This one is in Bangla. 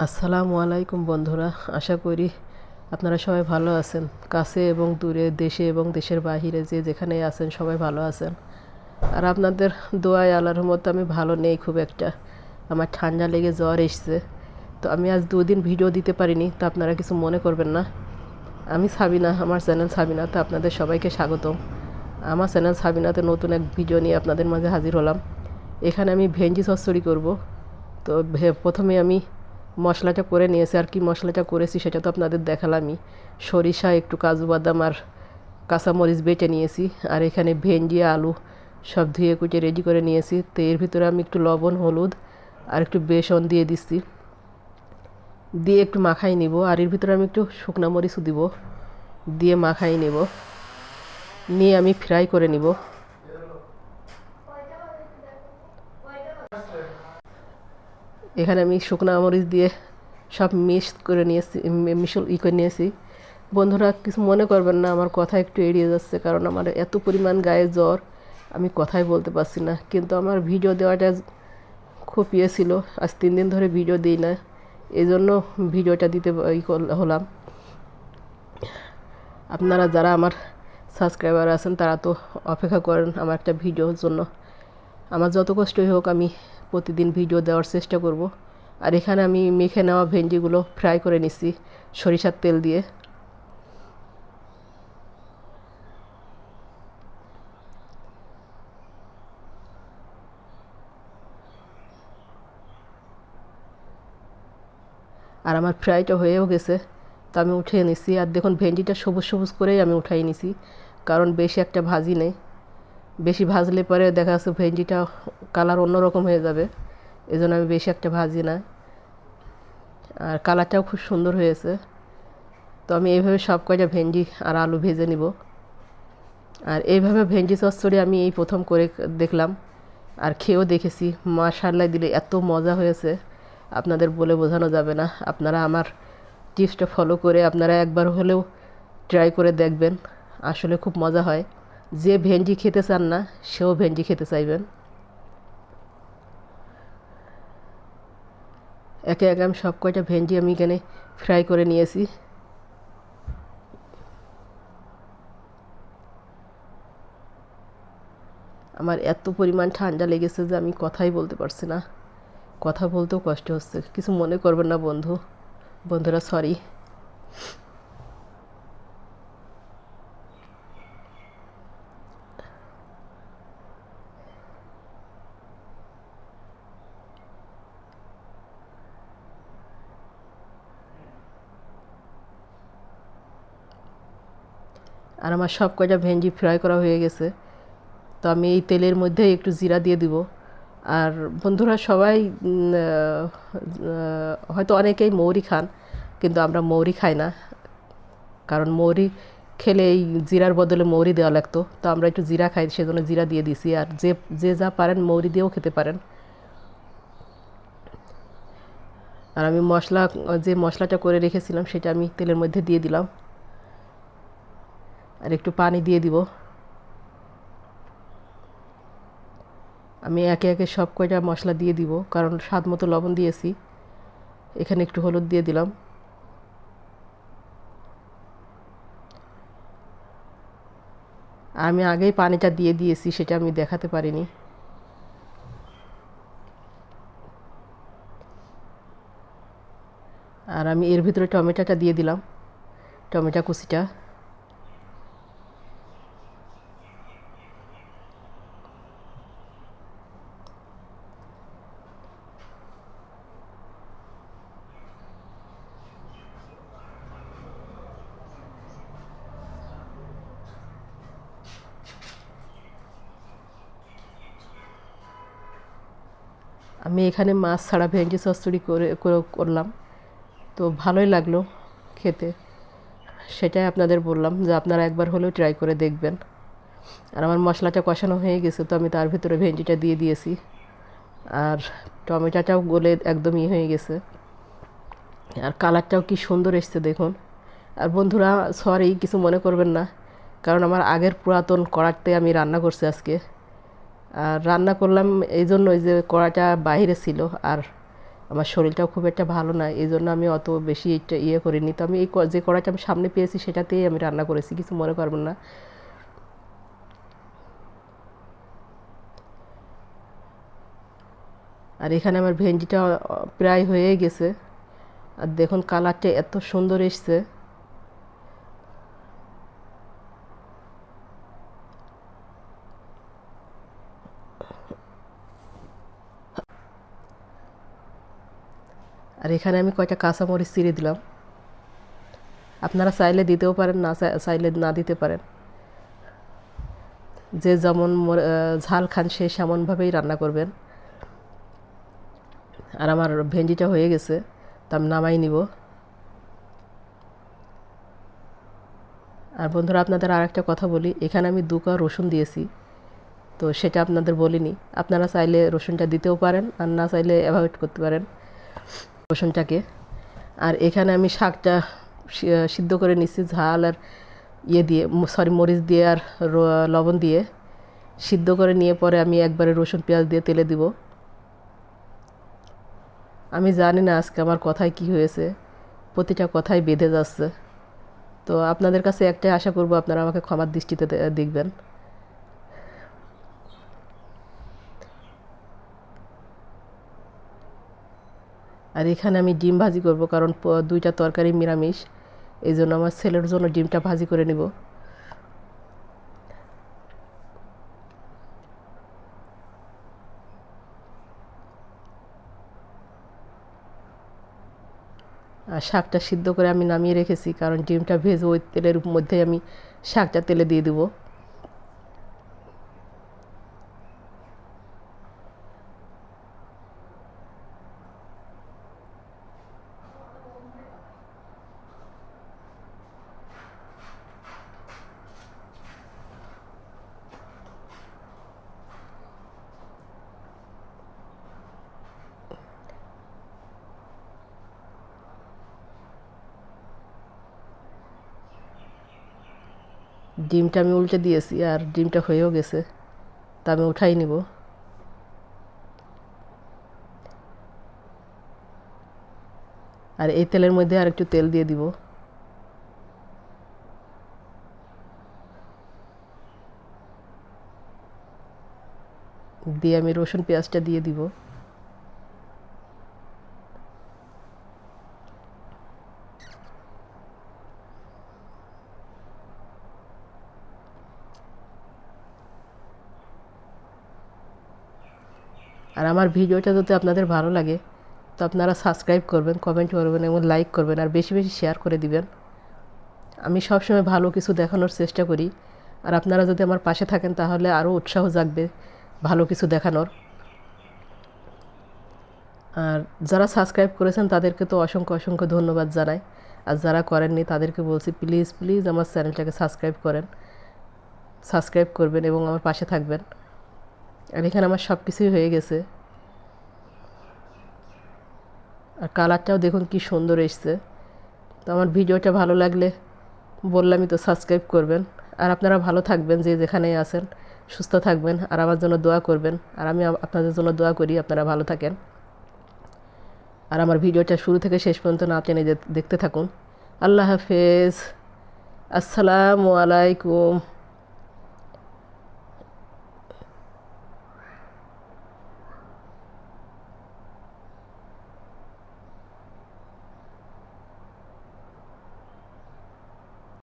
আসসালামু আলাইকুম বন্ধুরা, আশা করি আপনারা সবাই ভালো আছেন। কাছে এবং দূরে, দেশে এবং দেশের বাহিরে যে যেখানেই আছেন সবাই ভালো আছেন। আর আপনাদের দোয়ায় আল্লাহর রহমতে আমি ভালো নেই খুব একটা। আমার ঠান্ডা লেগে জ্বর এসছে। তো আমি আজ 2 দিন ভিডিও দিতে পারিনি, তো আপনারা কিছু মনে করবেন না। আমি সাবিনা, আমার চ্যানেল সাবিনা, তো আপনাদের সবাইকে স্বাগতম। আমার চ্যানেল সাবিনাতে নতুন এক ভিডিও নিয়ে আপনাদের মাঝে হাজির হলাম। এখানে আমি ভেন্ডি চচ্চড়ি করব। তো প্রথমে আমি মশলাটা করে নিয়েছি। আর কি মশলাটা করেছি সেটা তো আপনাদের দেখালামই। সরিষা, একটু কাজু বাদাম আর কাঁচামরিচ বেটে নিয়েছি। আর এখানে ভেন্ডি, আলু সব ধুয়ে কুটে রেডি করে নিয়েছি। তো এর ভিতরে আমি একটু লবণ, হলুদ আর একটু বেসন দিয়ে দিচ্ছি, দিয়ে একটু মাখাই নিব। আর এর ভিতরে আমি একটু শুকনো মরিচও দিব, দিয়ে মাখাই নেব, নিয়ে আমি ফ্রাই করে নিব। এখানে আমি শুকনো মরিচ দিয়ে সব মিক্স করে নিয়েছি, করে নিয়েছি। বন্ধুরা কিছু মনে করবেন না, আমার কথা একটু এড়িয়ে যাচ্ছে, কারণ আমার এত পরিমাণ গায়ে জ্বর, আমি কথাই বলতে পারছি না। কিন্তু আমার ভিডিও দেওয়াটা খুব ছিল, আজ 3 দিন ধরে ভিডিও দিই না, এই জন্য ভিডিওটা দিতে হলাম। আপনারা যারা আমার সাবস্ক্রাইবার আছেন তারা তো অপেক্ষা করেন আমার একটা ভিডিওর জন্য। আমার যত কষ্টই হোক আমি প্রতিদিন ভিডিও দেওয়ার চেষ্টা করব। আর এখানে আমি মেখে নেওয়া ভেন্ডিগুলো ফ্রাই করে নিচ্ছি সরিষার তেল দিয়ে। আর আমার ফ্রাইটা হয়েও গেছে, তো আমি উঠিয়ে নিছি। আর দেখুন ভেন্ডিটা সবুজ সবুজ করেই আমি উঠাই নিছি, কারণ বেশি একটা ভাজি নেই। বেশি ভাজলে পরে দেখা যাচ্ছে ভেন্ডিটা কালার অন্যরকম হয়ে যাবে, এই জন্য আমি বেশি একটা ভাজি না। আর কালারটাও খুব সুন্দর হয়েছে। তো আমি এইভাবে সব কয়টা ভেন্ডি আর আলু ভেজে নিব। আর এইভাবে ভেন্ডি চচ্চড়ি আমি এই প্রথম করে দেখলাম, আর খেয়েও দেখেছি। মাশাআল্লাহ দিলে এত মজা হয়েছে, আপনাদের বলে বোঝানো যাবে না। আপনারা আমার টিপসটা ফলো করে আপনারা একবার হলেও ট্রাই করে দেখবেন, আসলে খুব মজা হয়। যে ভেন্ডি খেতে চান না সেও ভেন্ডি খেতে চাইবেন। একে একে আমি সব কয়টা ভেন্ডি আমি এখানে ফ্রাই করে নিয়েছি। আমার এত পরিমাণ ঠান্ডা লেগেছে যে আমি কথাই বলতে পারছি না, কথা বলতেও কষ্ট হচ্ছে। কিছু মনে করবেন না বন্ধুরা, সরি। আর আমার সব কয়টা ভেন্ডি ফ্রাই করা হয়ে গেছে। তো আমি এই তেলের মধ্যে একটু জিরা দিয়ে দিব। আর বন্ধুরা সবাই হয়তো অনেকেই মৌরি খান, কিন্তু আমরা মৌরি খাই না, কারণ মৌরি খেলে এই জিরার বদলে মৌরি দেওয়া লাগতো। তো আমরা একটু জিরা খাই, সেজন্য জিরা দিয়ে দিছি। আর যে যে যা পারেন মৌরি দিয়েও খেতে পারেন। আর আমি যে মশলাটা করে রেখেছিলাম সেটা আমি তেলের মধ্যে দিয়ে দিলাম, আর একটু পানি দিয়ে দিব। আমি একে একে সব কয়টা মশলা দিয়ে দিব, কারণ স্বাদ মতো লবণ দিয়েছি। এখানে একটু হলুদ দিয়ে দিলাম। আমি আগেই পানিটা দিয়ে দিয়েছি, সেটা আমি দেখাতে পারিনি। আর আমি এর ভিতরে টমেটোটা দিয়ে দিলাম, টমেটো কুচিটা। আমি এখানে মাছ ছাড়া ভেন্ডি চচ্চড়ি করলাম, তো ভালোই লাগলো খেতে। সেটাই আপনাদের বললাম যে আপনারা একবার হলেও ট্রাই করে দেখবেন। আর আমার মশলাটা কষানো হয়ে গেছে, তো আমি তার ভিতরে ভেন্ডিটা দিয়ে দিয়েছি। আর টমেটোটাও গলে একদম হয়ে গেছে। আর কালারটাও কি সুন্দর এসছে দেখুন। আর বন্ধুরা সরি, কিছু মনে করবেন না, কারণ আমার আগের পুরাতন কড়াতে আমি রান্না করছি আজকে। আর রান্না করলাম এই জন্যই যে কড়াটা বাইরে ছিল, আর আমার শরীরটাও খুব একটা ভালো না, এই জন্য আমি অত বেশি এটা ইয়ে করিনি। তো আমি যে কড়াইটা আমি সামনে পেয়েছি সেটাতেই আমি রান্না করেছি, কিছু মনে করবেন না। আর এখানে আমার ভেন্ডিটা প্রায় হয়ে গেছে। আর দেখুন কালারটা এত সুন্দর এসছে। আর এখানে আমি কয়টা কাঁচামরিচ চিড়ে দিলাম। আপনারা চাইলে দিতেও পারেন, না চাইলে না দিতে পারেন। যে যেমন ঝাল খান সে সেমনভাবেই রান্না করবেন। আর আমার ভেন্ডিটা হয়ে গেছে, তো আমি নামাই নিব। আর বন্ধুরা আপনাদের আর একটা কথা বলি, এখানে আমি 2 কোয়া রসুন দিয়েছি, তো সেটা আপনাদের বলিনি। আপনারা চাইলে রসুনটা দিতেও পারেন, আর না চাইলে অ্যাভয়েড করতে পারেন রসুনটাকে। আর এখানে আমি শাকটা সিদ্ধ করে নিচ্ছি ঝাল আর ইয়ে দিয়ে, মরিচ দিয়ে আর লবণ দিয়ে সিদ্ধ করে নিয়ে পরে আমি একবারে রসুন পেঁয়াজ দিয়ে তেলে দিব। আমি জানি না আজকে আমার কথায় কি হয়েছে, প্রতিটা কথাই বেঁধে যাচ্ছে। তো আপনাদের কাছে একটাই আশা করব, আপনারা আমাকে ক্ষমার দৃষ্টিতে দেখবেন। আর এখানে আমি ডিম ভাজি করব, কারণ 2টা তরকারি নিরামিষ, এই জন্য আমার ছেলের জন্য ডিমটা ভাজি করে নিব। আর শাকটা সিদ্ধ করে আমি নামিয়ে রেখেছি, কারণ ডিমটা ভেজে ওই তেলের মধ্যেই আমি শাকটা তেলে দিয়ে দেবো। ডিমটা আমি উল্টে দিয়েছি, আর ডিমটা হয়েও গেছে, তা আমি উঠাই নিব। আর এই তেলের মধ্যে আর একটু তেল দিয়ে দিব। দিয়ে আমি রসুন পেঁয়াজটা দিয়ে দিব। আর আমার ভিডিওটা যদি আপনাদের ভালো লাগে, তো আপনারা সাবস্ক্রাইব করবেন, কমেন্ট করবেন এবং লাইক করবেন, আর বেশি বেশি শেয়ার করে দিবেন। আমি সবসময় ভালো কিছু দেখানোর চেষ্টা করি, আর আপনারা যদি আমার পাশে থাকেন তাহলে আরও উৎসাহ জাগবে ভালো কিছু দেখানোর। আর যারা সাবস্ক্রাইব করেছেন তাদেরকে তো অসংখ্য অসংখ্য ধন্যবাদ জানাই। আর যারা করেননি তাদেরকে বলছি প্লিজ প্লিজ আমার চ্যানেলটাকে সাবস্ক্রাইব করবেন এবং আমার পাশে থাকবেন। আর এখানে আমার সব কিছুই হয়ে গেছে। আর কালারটাও দেখুন কি সুন্দর এসছে। তো আমার ভিডিওটা ভালো লাগলে বললামই তো সাবস্ক্রাইব করবেন। আর আপনারা ভালো থাকবেন, যে যেখানেই আছেন সুস্থ থাকবেন, আর আমার জন্য দোয়া করবেন। আর আমি আপনাদের জন্য দোয়া করি আপনারা ভালো থাকেন। আর আমার ভিডিওটা শুরু থেকে শেষ পর্যন্ত না টেনে দেখতে থাকুন। আল্লাহ হাফেজ, আসসালামু আলাইকুম।